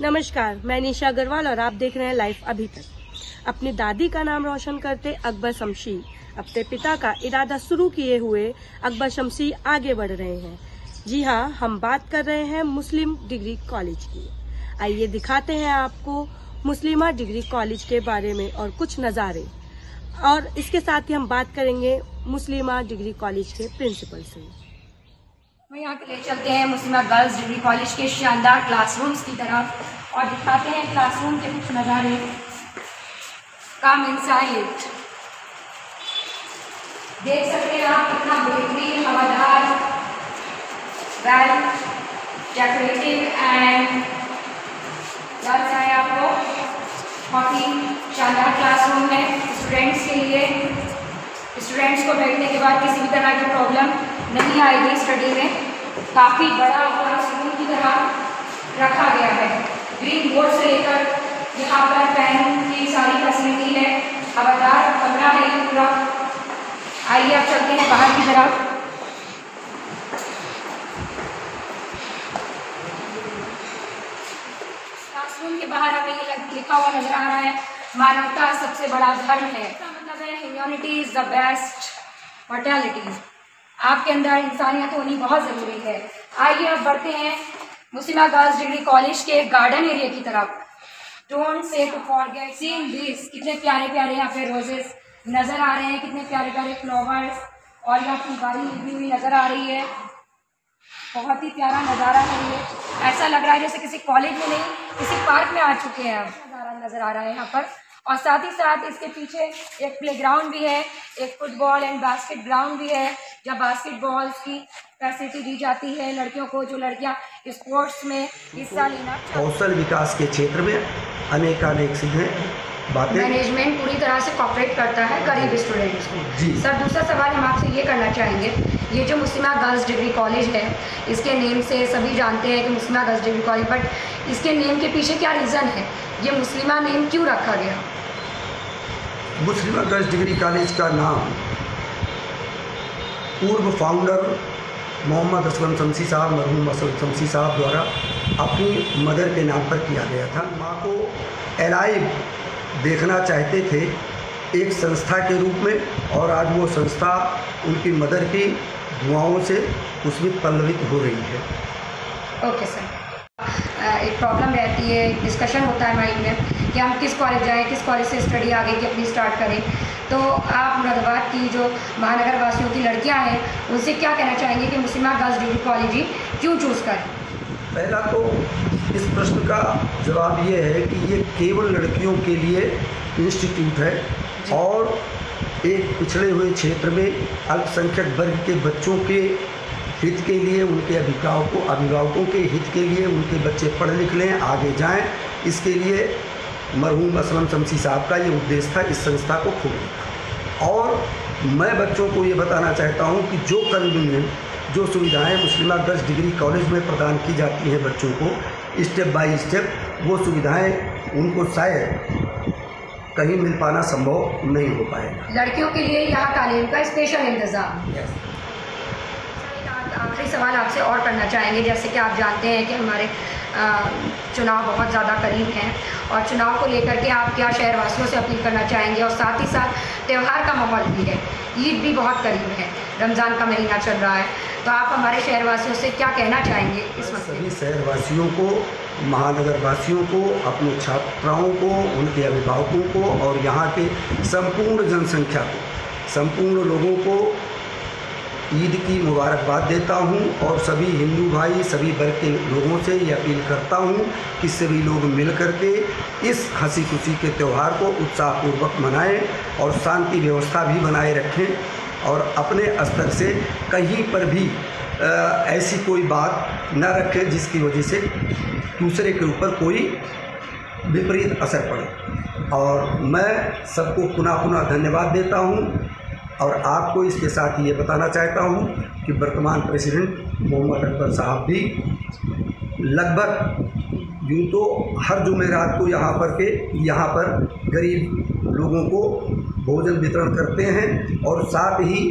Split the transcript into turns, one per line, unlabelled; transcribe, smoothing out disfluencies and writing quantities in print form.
नमस्कार, मैं निशा अग्रवाल और आप देख रहे हैं लाइव अभी तक। अपनी दादी का नाम रोशन करते अकबर शमशी अपने पिता का इरादा शुरू किए हुए अकबर शमशी आगे बढ़ रहे हैं। जी हाँ, हम बात कर रहे हैं मुस्लिम डिग्री कॉलेज की। आइए दिखाते हैं आपको मुस्लिमा डिग्री कॉलेज के बारे में और कुछ नज़ारे, और इसके साथ ही हम बात करेंगे मुस्लिमा डिग्री कॉलेज के प्रिंसिपल से।
हम यहाँ के ले चलते हैं मुस्लिमा गर्ल्स डिग्री कॉलेज के शानदार क्लासरूम्स की तरफ और दिखाते हैं क्लासरूम के कुछ नज़ारे। कम इनसाइड देख सकते हैं आप, कितना बेहतरीन, हवादार, वेल डेकोरेटिव एंड क्या बताएं आपको, बहुत ही शानदार क्लासरूम है स्टूडेंट्स के लिए। स्टूडेंट्स को बैठने के बाद किसी भी तरह की प्रॉब्लम नहीं आएगी स्टडी में। काफ़ी बड़ा क्लासरूम की तरह रखा गया है। ग्रीन बोर्ड से लेकर यहाँ पर पेन की सारी फैसिलिटी है। हवादार कमरा है ये पूरा। आइए अब चलते हैं बाहर की तरफ। क्लासरूम के बाहर हमें ये लिखा हुआ नजर आ रहा है, मानवता सबसे बड़ा धर्म है। इसका मतलब है humanity is the best mortality. आपके अंदर इंसानियत होनी बहुत ज़रूरी है। आइए अब बढ़ते हैं मुस्लिमा गर्ल्स डिग्री कॉलेज के गार्डन एरिया की तरफ। Don't say to forget seeing this. कितने प्यारे प्यारे यहाँ पे रोजेस नज़र आ रहे हैं, कितने प्यारे प्यारे फ्लावर्स, और यहाँ फुलवारी लगी हुई नज़र आ रही है। बहुत ही प्यारा नज़ारा है ये। ऐसा लग रहा है जैसे किसी कॉलेज में नहीं, किसी पार्क में आ चुके हैं। अब नज़ारा नज़र आ रहा है यहाँ पर, और साथ ही साथ इसके पीछे एक प्लेग्राउंड भी है, एक फुटबॉल एंड बास्केट ग्राउंड भी है, जहाँ बास्केटबॉल्स की फैसिलिटी दी जाती है लड़कियों को, जो लड़कियां स्पोर्ट्स में हिस्सा लेना।
कौशल विकास के क्षेत्र में अनेकानेक बातें।
मैनेजमेंट पूरी तरह से कॉपरेट करता है गरीब स्टूडेंट्स को।
जी
सर, दूसरा सवाल हम आपसे ये करना चाहेंगे, ये जो मुस्लिमा गर्ल्स डिग्री कॉलेज है, इसके नेम से सभी जानते हैं कि मुस्लिमा गर्ल्स डिग्री कॉलेज, बट इसके नेम के पीछे क्या रीज़न है? ये मुस्लिमा नेम क्यों रखा गया?
मुस्लिमा गर्ल्स डिग्री कॉलेज का नाम पूर्व फाउंडर मोहम्मद असलम शमशी साहब, मरहूम असलम शमशी साहब द्वारा अपनी मदर के नाम पर किया गया था। माँ को एलाइव देखना चाहते थे एक संस्था के रूप में, और आज वो संस्था उनकी मदर की दुआओं से पुष्पित पल्लवित हो रही है।
ओके सर, एक प्रॉब्लम रहती है, डिस्कशन होता है माइंड में कि हम किस कॉलेज जाएं, किस कॉलेज से स्टडी आगे की अपनी स्टार्ट करें। तो आप मुरादाबाद की जो महानगर वासियों की लड़कियां हैं, उनसे क्या कहना चाहेंगे कि मुस्लिमा गर्ल्स डिग्री कॉलेज ही क्यों चूज़ करें?
पहला तो इस प्रश्न का जवाब ये है कि ये केवल लड़कियों के लिए इंस्टीट्यूट है, और एक पिछड़े हुए क्षेत्र में अल्पसंख्यक वर्ग के बच्चों के हित के लिए, उनके अभिभावकों के हित के लिए उनके बच्चे पढ़ लिख लें, आगे जाएं, इसके लिए मरहूम असलम शमशी साहब का ये उद्देश्य था इस संस्था को खोलने का। और मैं बच्चों को ये बताना चाहता हूँ कि जो कन्वीनियंट, जो सुविधाएं मुस्लिमा गर्ल्स डिग्री कॉलेज में प्रदान की जाती हैं बच्चों को स्टेप बाय स्टेप, वो सुविधाएं उनको शायद कहीं मिल पाना संभव नहीं हो पाएगा।
लड़कियों के लिए यहाँ तालीम का स्पेशल इंतज़ाम। आखिरी सवाल आपसे और करना चाहेंगे, जैसे कि आप जानते हैं कि हमारे चुनाव बहुत ज़्यादा करीब हैं, और चुनाव को लेकर के आप क्या शहरवासियों से अपील करना चाहेंगे? और साथ ही साथ त्यौहार का माहौल भी है, ईद भी बहुत करीब है, रमज़ान का महीना चल रहा है, तो आप हमारे शहरवासियों से क्या कहना चाहेंगे इस वक्त?
सभी शहरवासियों को, महानगर वासियों को, अपने छात्राओं को, उनके अभिभावकों को, और यहाँ के संपूर्ण जनसंख्या को, संपूर्ण लोगों को ईद की मुबारकबाद देता हूँ। और सभी हिंदू भाई, सभी वर्ग के लोगों से ये अपील करता हूँ कि सभी लोग मिल करके इस हंसी खुशी के त्यौहार को उत्साहपूर्वक मनाएं, और शांति व्यवस्था भी बनाए रखें, और अपने स्तर से कहीं पर भी ऐसी कोई बात न रखें जिसकी वजह से दूसरे के ऊपर कोई विपरीत असर पड़े। और मैं सबको पुनः धन्यवाद देता हूँ, और आपको इसके साथ ये बताना चाहता हूँ कि वर्तमान प्रेसिडेंट मोहम्मद अकबर साहब भी लगभग यूँ तो हर जुमेरात को यहाँ पर गरीब लोगों को भोजन वितरण करते हैं, और साथ ही